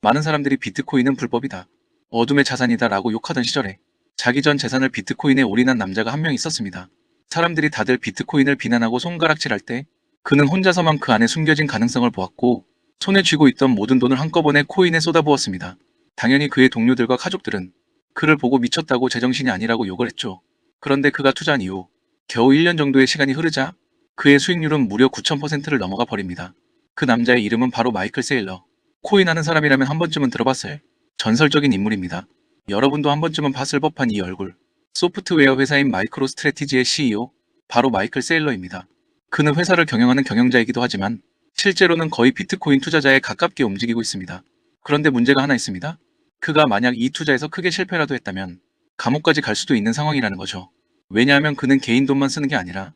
많은 사람들이 비트코인은 불법이다, 어둠의 자산이다 라고 욕하던 시절에 자기 전 재산을 비트코인에 올인한 남자가 한 명 있었습니다. 사람들이 다들 비트코인을 비난하고 손가락질할 때 그는 혼자서만 그 안에 숨겨진 가능성을 보았고 손에 쥐고 있던 모든 돈을 한꺼번에 코인에 쏟아부었습니다. 당연히 그의 동료들과 가족들은 그를 보고 미쳤다고 제정신이 아니라고 욕을 했죠. 그런데 그가 투자한 이후 겨우 1년 정도의 시간이 흐르자 그의 수익률은 무려 9,000%를 넘어가 버립니다. 그 남자의 이름은 바로 마이클 세일러. 코인하는 사람이라면 한 번쯤은 들어봤을 전설적인 인물입니다. 여러분도 한 번쯤은 봤을 법한 이 얼굴. 소프트웨어 회사인 마이크로 스트래티지의 CEO, 바로 마이클 세일러입니다. 그는 회사를 경영하는 경영자이기도 하지만 실제로는 거의 비트코인 투자자에 가깝게 움직이고 있습니다. 그런데 문제가 하나 있습니다. 그가 만약 이 투자에서 크게 실패라도 했다면 감옥까지 갈 수도 있는 상황이라는 거죠. 왜냐하면 그는 개인 돈만 쓰는 게 아니라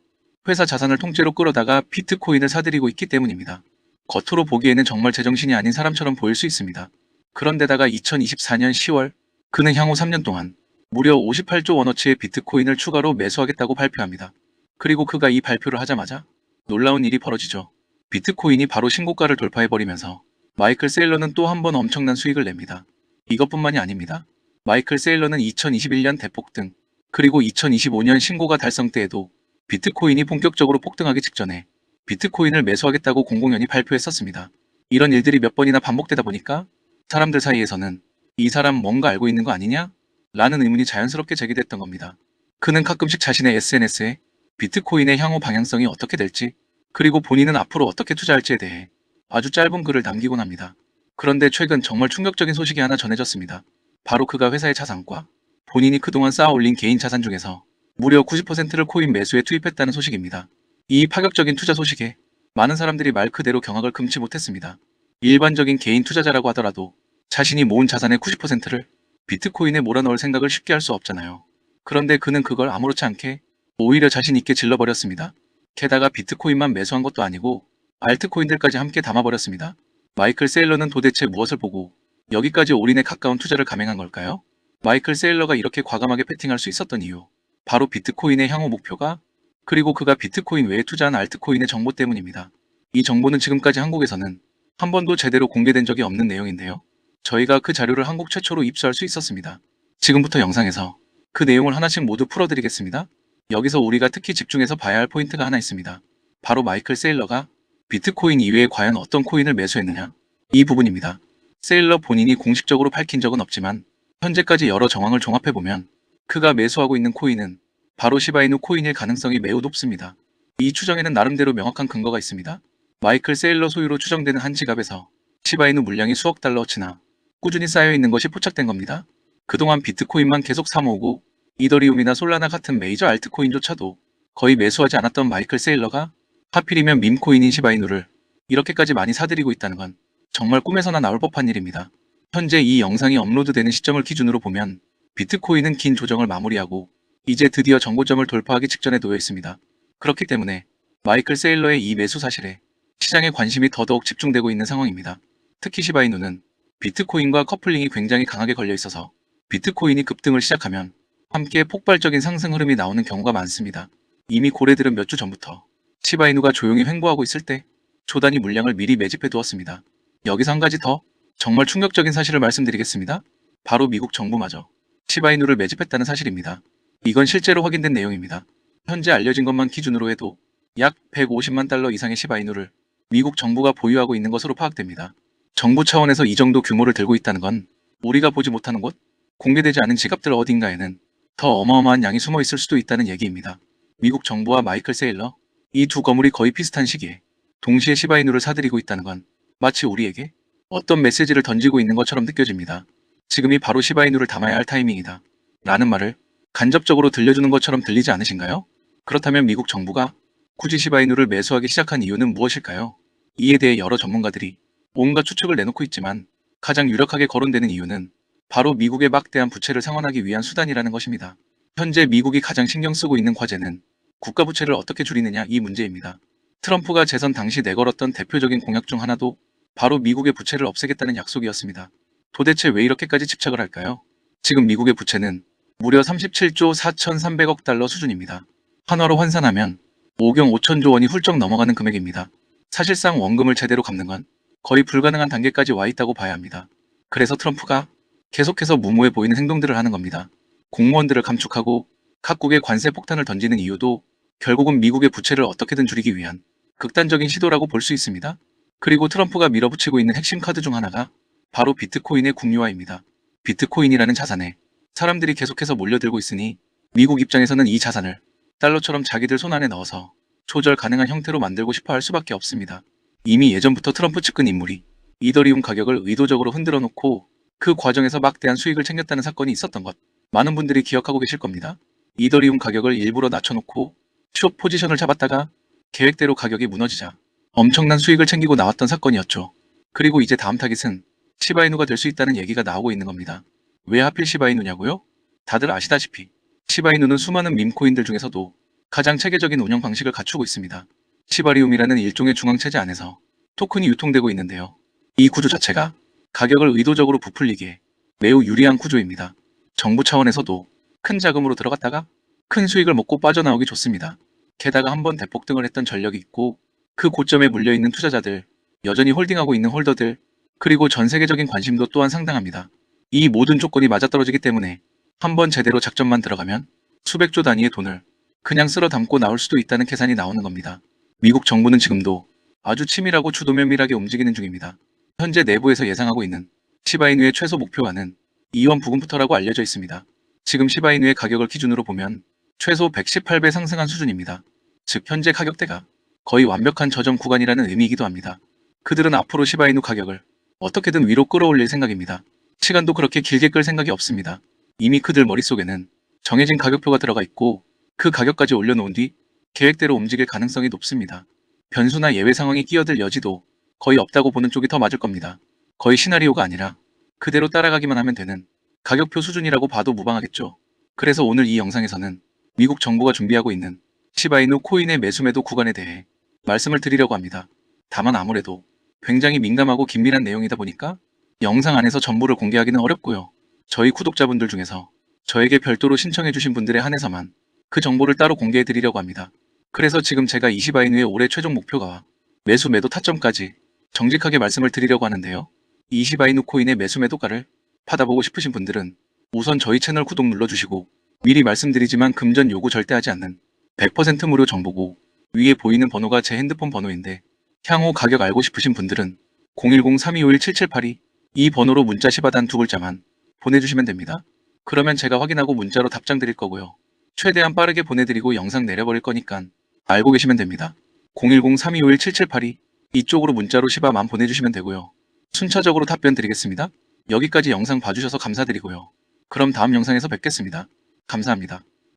회사 자산을 통째로 끌어다가 비트코인을 사들이고 있기 때문입니다. 겉으로 보기에는 정말 제정신이 아닌 사람처럼 보일 수 있습니다. 그런데다가 2024년 10월 그는 향후 3년 동안 무려 58조 원어치의 비트코인을 추가로 매수하겠다고 발표합니다. 그리고 그가 이 발표를 하자마자 놀라운 일이 벌어지죠. 비트코인이 바로 신고가를 돌파해버리면서 마이클 세일러는 또 한 번 엄청난 수익을 냅니다. 이것뿐만이 아닙니다. 마이클 세일러는 2021년 대폭등, 그리고 2025년 신고가 달성 때에도 비트코인이 본격적으로 폭등하기 직전에 비트코인을 매수하겠다고 공공연히 발표했었습니다. 이런 일들이 몇 번이나 반복되다 보니까 사람들 사이에서는 이 사람 뭔가 알고 있는 거 아니냐? 라는 의문이 자연스럽게 제기됐던 겁니다. 그는 가끔씩 자신의 SNS에 비트코인의 향후 방향성이 어떻게 될지, 그리고 본인은 앞으로 어떻게 투자할지에 대해 아주 짧은 글을 남기곤 합니다. 그런데 최근 정말 충격적인 소식이 하나 전해졌습니다. 바로 그가 회사의 자산과 본인이 그동안 쌓아 올린 개인 자산 중에서 무려 90%를 코인 매수에 투입했다는 소식입니다. 이 파격적인 투자 소식에 많은 사람들이 말 그대로 경악을 금치 못했습니다. 일반적인 개인 투자자라고 하더라도 자신이 모은 자산의 90%를 비트코인에 몰아넣을 생각을 쉽게 할 수 없잖아요. 그런데 그는 그걸 아무렇지 않게 오히려 자신 있게 질러버렸습니다. 게다가 비트코인만 매수한 것도 아니고 알트코인들까지 함께 담아버렸습니다. 마이클 세일러는 도대체 무엇을 보고 여기까지 올인에 가까운 투자를 감행한 걸까요? 마이클 세일러가 이렇게 과감하게 패팅할 수 있었던 이유, 바로 비트코인의 향후 목표가, 그리고 그가 비트코인 외에 투자한 알트코인의 정보 때문입니다. 이 정보는 지금까지 한국에서는 한 번도 제대로 공개된 적이 없는 내용인데요. 저희가 그 자료를 한국 최초로 입수할 수 있었습니다. 지금부터 영상에서 그 내용을 하나씩 모두 풀어드리겠습니다. 여기서 우리가 특히 집중해서 봐야 할 포인트가 하나 있습니다. 바로 마이클 세일러가 비트코인 이외에 과연 어떤 코인을 매수했느냐? 이 부분입니다. 세일러 본인이 공식적으로 밝힌 적은 없지만 현재까지 여러 정황을 종합해보면 그가 매수하고 있는 코인은 바로 시바이누 코인일 가능성이 매우 높습니다. 이 추정에는 나름대로 명확한 근거가 있습니다. 마이클 세일러 소유로 추정되는 한 지갑에서 시바이누 물량이 수억 달러어치나 꾸준히 쌓여있는 것이 포착된 겁니다. 그동안 비트코인만 계속 사모으고 이더리움이나 솔라나 같은 메이저 알트코인조차도 거의 매수하지 않았던 마이클 세일러가 하필이면 밈코인인 시바이누를 이렇게까지 많이 사들이고 있다는 건 정말 꿈에서나 나올 법한 일입니다. 현재 이 영상이 업로드되는 시점을 기준으로 보면 비트코인은 긴 조정을 마무리하고 이제 드디어 정고점을 돌파하기 직전에 놓여 있습니다. 그렇기 때문에 마이클 세일러의 이 매수 사실에 시장의 관심이 더더욱 집중되고 있는 상황입니다. 특히 시바이누는 비트코인과 커플링이 굉장히 강하게 걸려 있어서 비트코인이 급등을 시작하면 함께 폭발적인 상승 흐름이 나오는 경우가 많습니다. 이미 고래들은 몇 주 전부터 시바이누가 조용히 횡보하고 있을 때 조단위 물량을 미리 매집해 두었습니다. 여기서 한 가지 더 정말 충격적인 사실을 말씀드리겠습니다. 바로 미국 정부마저 시바이누를 매집했다는 사실입니다. 이건 실제로 확인된 내용입니다. 현재 알려진 것만 기준으로 해도 약 150만 달러 이상의 시바이누를 미국 정부가 보유하고 있는 것으로 파악됩니다. 정부 차원에서 이 정도 규모를 들고 있다는 건 우리가 보지 못하는 곳, 공개되지 않은 지갑들 어딘가에는 더 어마어마한 양이 숨어 있을 수도 있다는 얘기입니다. 미국 정부와 마이클 세일러, 이 두 거물이 거의 비슷한 시기에 동시에 시바이누를 사들이고 있다는 건 마치 우리에게 어떤 메시지를 던지고 있는 것처럼 느껴집니다. 지금이 바로 시바이누를 담아야 할 타이밍이다 라는 말을 간접적으로 들려주는 것처럼 들리지 않으신가요? 그렇다면 미국 정부가 굳이 시바이누를 매수하기 시작한 이유는 무엇일까요? 이에 대해 여러 전문가들이 온갖 추측을 내놓고 있지만 가장 유력하게 거론되는 이유는 바로 미국의 막대한 부채를 상환하기 위한 수단이라는 것입니다. 현재 미국이 가장 신경 쓰고 있는 과제는 국가 부채를 어떻게 줄이느냐 이 문제입니다. 트럼프가 재선 당시 내걸었던 대표적인 공약 중 하나도 바로 미국의 부채를 없애겠다는 약속이었습니다. 도대체 왜 이렇게까지 집착을 할까요? 지금 미국의 부채는 무려 37조 4,300억 달러 수준입니다. 한화로 환산하면 5경 5천조 원이 훌쩍 넘어가는 금액입니다. 사실상 원금을 제대로 갚는 건 거의 불가능한 단계까지 와 있다고 봐야 합니다. 그래서 트럼프가 계속해서 무모해 보이는 행동들을 하는 겁니다. 공무원들을 감축하고 각국에 관세 폭탄을 던지는 이유도 결국은 미국의 부채를 어떻게든 줄이기 위한 극단적인 시도라고 볼 수 있습니다. 그리고 트럼프가 밀어붙이고 있는 핵심 카드 중 하나가 바로 비트코인의 국유화입니다. 비트코인이라는 자산에 사람들이 계속해서 몰려들고 있으니 미국 입장에서는 이 자산을 달러처럼 자기들 손안에 넣어서 조절 가능한 형태로 만들고 싶어 할 수밖에 없습니다. 이미 예전부터 트럼프 측근 인물이 이더리움 가격을 의도적으로 흔들어 놓고 그 과정에서 막대한 수익을 챙겼다는 사건이 있었던 것 많은 분들이 기억하고 계실 겁니다. 이더리움 가격을 일부러 낮춰놓고 숏 포지션을 잡았다가 계획대로 가격이 무너지자 엄청난 수익을 챙기고 나왔던 사건이었죠. 그리고 이제 다음 타깃은 시바이누가 될 수 있다는 얘기가 나오고 있는 겁니다. 왜 하필 시바이누냐고요? 다들 아시다시피 시바이누는 수많은 밈코인들 중에서도 가장 체계적인 운영 방식을 갖추고 있습니다. 시바리움이라는 일종의 중앙체제 안에서 토큰이 유통되고 있는데요. 이 구조 자체가 가격을 의도적으로 부풀리기에 매우 유리한 구조입니다. 정부 차원에서도 큰 자금으로 들어갔다가 큰 수익을 먹고 빠져나오기 좋습니다. 게다가 한번 대폭등을 했던 전력이 있고 그 고점에 물려있는 투자자들, 여전히 홀딩하고 있는 홀더들, 그리고 전 세계적인 관심도 또한 상당합니다. 이 모든 조건이 맞아떨어지기 때문에 한번 제대로 작전만 들어가면 수백조 단위의 돈을 그냥 쓸어 담고 나올 수도 있다는 계산이 나오는 겁니다. 미국 정부는 지금도 아주 치밀하고 주도면밀하게 움직이는 중입니다. 현재 내부에서 예상하고 있는 시바이누의 최소 목표가는 2원 부근부터라고 알려져 있습니다. 지금 시바이누의 가격을 기준으로 보면 최소 118배 상승한 수준입니다. 즉 현재 가격대가 거의 완벽한 저점 구간이라는 의미이기도 합니다. 그들은 앞으로 시바이누 가격을 어떻게든 위로 끌어올릴 생각입니다. 시간도 그렇게 길게 끌 생각이 없습니다. 이미 그들 머릿속에는 정해진 가격표가 들어가 있고 그 가격까지 올려놓은 뒤 계획대로 움직일 가능성이 높습니다. 변수나 예외 상황이 끼어들 여지도 거의 없다고 보는 쪽이 더 맞을 겁니다. 거의 시나리오가 아니라 그대로 따라가기만 하면 되는 가격표 수준이라고 봐도 무방하겠죠. 그래서 오늘 이 영상에서는 미국 정부가 준비하고 있는 시바이누 코인의 매수매도 구간에 대해 말씀을 드리려고 합니다. 다만 아무래도 굉장히 민감하고 긴밀한 내용이다 보니까 영상 안에서 전부를 공개하기는 어렵고요. 저희 구독자분들 중에서 저에게 별도로 신청해주신 분들에 한해서만 그 정보를 따로 공개해드리려고 합니다. 그래서 지금 제가 이 시바이누의 올해 최종 목표가와 매수 매도 타점까지 정직하게 말씀을 드리려고 하는데요. 이 시바이누 코인의 매수 매도가를 받아보고 싶으신 분들은 우선 저희 채널 구독 눌러주시고 미리 말씀드리지만 금전 요구 절대 하지 않는 100% 무료 정보고 위에 보이는 번호가 제 핸드폰 번호인데 향후 가격 알고 싶으신 분들은 010-3251-7782 이 번호로 문자 시바단 두 글자만 보내주시면 됩니다. 그러면 제가 확인하고 문자로 답장 드릴 거고요. 최대한 빠르게 보내드리고 영상 내려버릴 거니까 알고 계시면 됩니다. 010-3251-7782 이쪽으로 문자로 시바만 보내주시면 되고요. 순차적으로 답변 드리겠습니다. 여기까지 영상 봐주셔서 감사드리고요. 그럼 다음 영상에서 뵙겠습니다. 감사합니다.